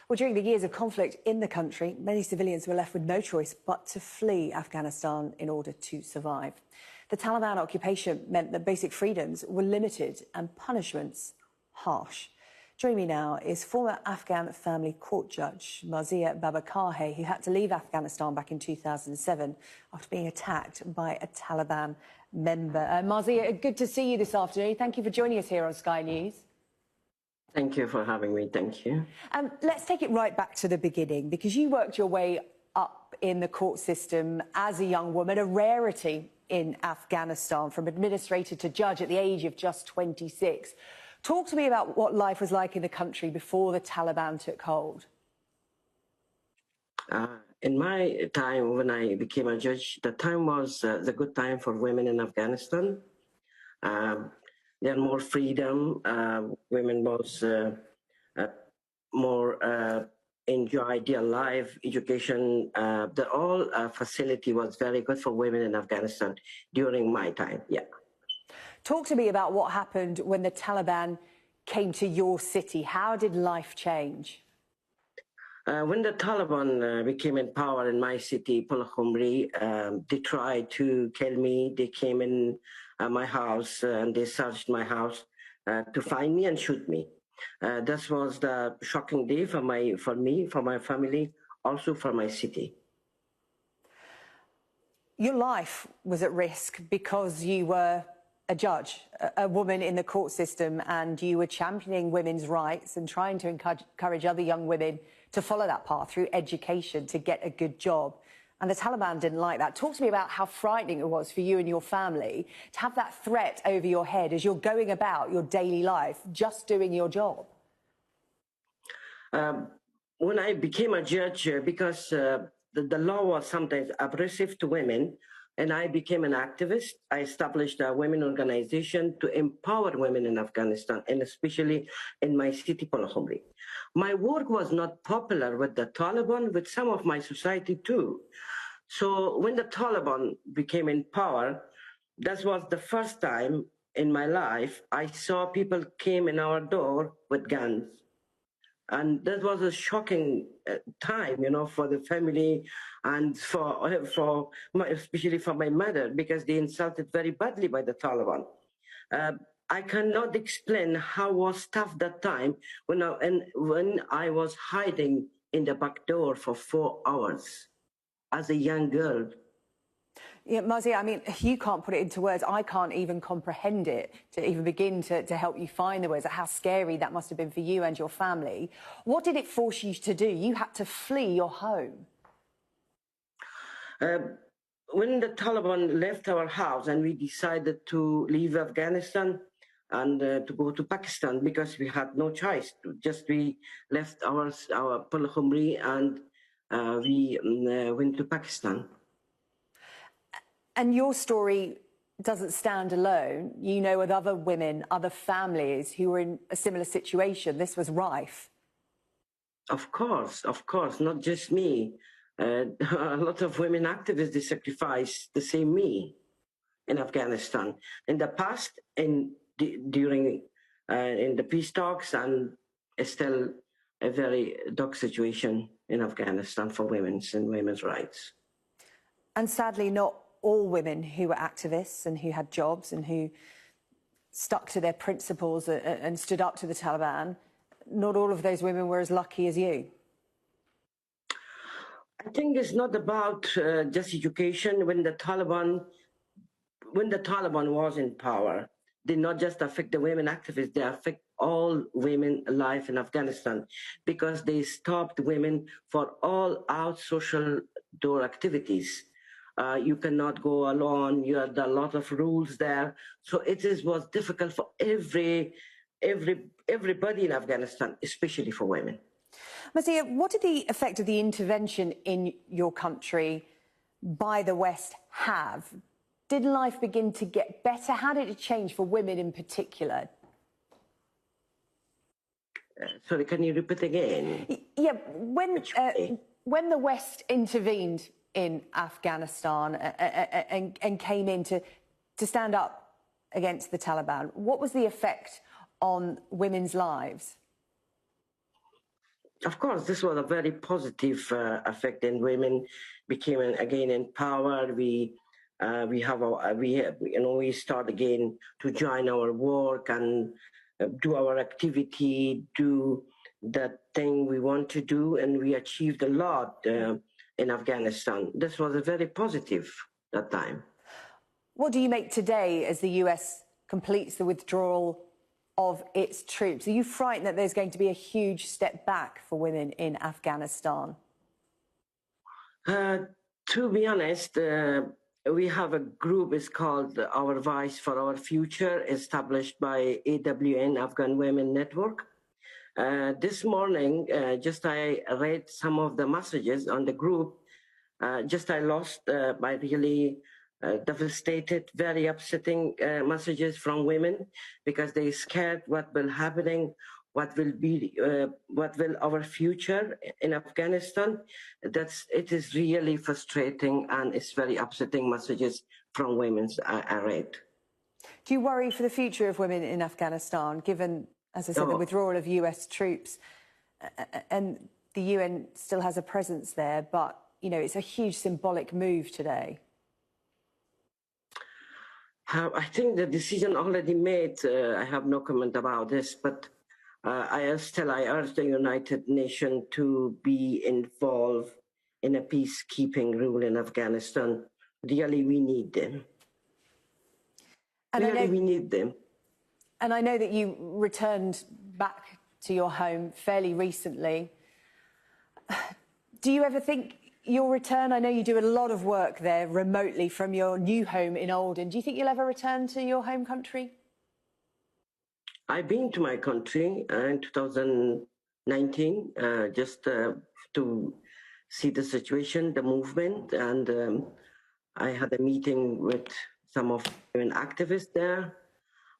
Well, during the years of conflict in the country, many civilians were left with no choice but to flee Afghanistan in order to survive. The Taliban occupation meant that basic freedoms were limited and punishments harsh. Joining me now is former Afghan family court judge Marzia Babakarkhail, who had to leave Afghanistan back in 2007 after being attacked by a Taliban member. Marzia, good to see you this afternoon. Thank you for joining us here on Sky News. Thank you for having me. Thank you. Let's take it right back to the beginning, because you worked your way up in the court system as a young woman, a rarity in Afghanistan, from administrator to judge at the age of just 26. Talk to me about what life was like in the country before the Taliban took hold. In my time, when I became a judge, the time was the good time for women in Afghanistan. There are more freedom. Women was more enjoy their life, education. The all facility was very good for women in Afghanistan during my time. Yeah. Talk to me about what happened when the Taliban came to your city. How did life change? When the Taliban became in power in my city, Pulakhumri, they tried to kill me. They came in my house and they searched my house to find me and shoot me. This was the shocking day for me, for my family, also for my city. Your life was at risk because you were a judge, a woman in the court system, and you were championing women's rights and trying to encourage other young women to follow that path through education to get a good job. And the Taliban didn't like that. Talk to me about how frightening it was for you and your family to have that threat over your head as you're going about your daily life, just doing your job. When I became a judge, because the law was sometimes abrasive to women, and I became an activist. I established a women organization to empower women in Afghanistan, and especially in my city, Pulakhumri. My work was not popular with the Taliban, with some of my society too. So when the Taliban became in power, that was the first time in my life I saw people came in our door with guns. And that was a shocking time, you know, for the family and especially for my mother, because they insulted very badly by the Taliban. I cannot explain how was tough that time when I was hiding in the back door for 4 hours as a young girl. Yeah, Marzia, I mean, you can't put it into words. I can't even comprehend it to even begin to help you find the words of how scary that must have been for you and your family. What did it force you to do? You had to flee your home. When the Taliban left our house and we decided to leave Afghanistan and to go to Pakistan, because we had no choice. We left our Pulakhumri and we went to Pakistan. And your story doesn't stand alone. You know, with other women, other families who were in a similar situation, this was rife. Of course, not just me. A lot of women activists, they sacrificed the same me in Afghanistan. In the past, during in the peace talks, and still a very dark situation in Afghanistan for women's and women's rights. And sadly, not all women who were activists and who had jobs and who stuck to their principles and stood up to the Taliban, not all of those women were as lucky as you. I think it's not about just education. When the Taliban was in power, they not just affect the women activists, they affect all women alive in Afghanistan, because they stopped women for all out social door activities. You cannot go alone. You had a lot of rules there, so was difficult for everybody in Afghanistan, especially for women. Marzia, what did the effect of the intervention in your country by the West have? Did life begin to get better? How did it change for women in particular? Sorry, can you repeat again? Yeah, when the West intervened in Afghanistan and came in to stand up against the Taliban, what was the effect on women's lives? Of course, this was a very positive effect, and women became again empowered. We start again to join our work and do our activity, do that thing we want to do, and we achieved a lot in Afghanistan. This was a very positive that time. What do you make today as the US completes the withdrawal of its troops? Are you frightened that there's going to be a huge step back for women in Afghanistan? To be honest, we have a group, it's called Our Voice for Our Future, established by AWN, Afghan Women Network. This morning, I read some of the messages on the group. I lost by really devastated, very upsetting messages from women because they're scared what will happening, what will our future in Afghanistan. It is really frustrating, and it's very upsetting messages from women I read. Do you worry for the future of women in Afghanistan, given, as I said, the withdrawal of US troops, and the UN still has a presence there, but you know, it's a huge symbolic move today? I think the decision already made. I have no comment about this, but I urge the United Nations to be involved in a peacekeeping rule in Afghanistan. Really, we need them. And we need them. And I know that you returned back to your home fairly recently. Do you ever think you'll return? I know you do a lot of work there remotely from your new home in Oldham. Do you think you'll ever return to your home country? I've been to my country in 2019 to see the situation, the movement, and I had a meeting with some of women activists there.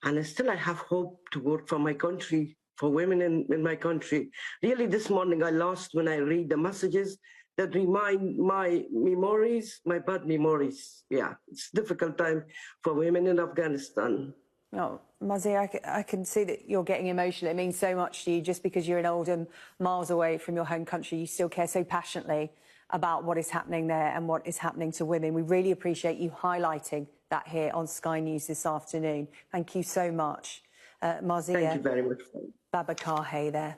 And still I have hope to work for my country, for women in my country. Really, this morning I lost when I read the messages that remind my memories, my bad memories. Yeah, it's a difficult time for women in Afghanistan. Oh, Marzia, I can see that you're getting emotional. It means so much to you just because you're in Oldham, miles away from your home country. You still care so passionately about what is happening there and what is happening to women. We really appreciate you highlighting that here on Sky News this afternoon. Thank you so much, Marzia. Thank you very much. Babakarkhail there.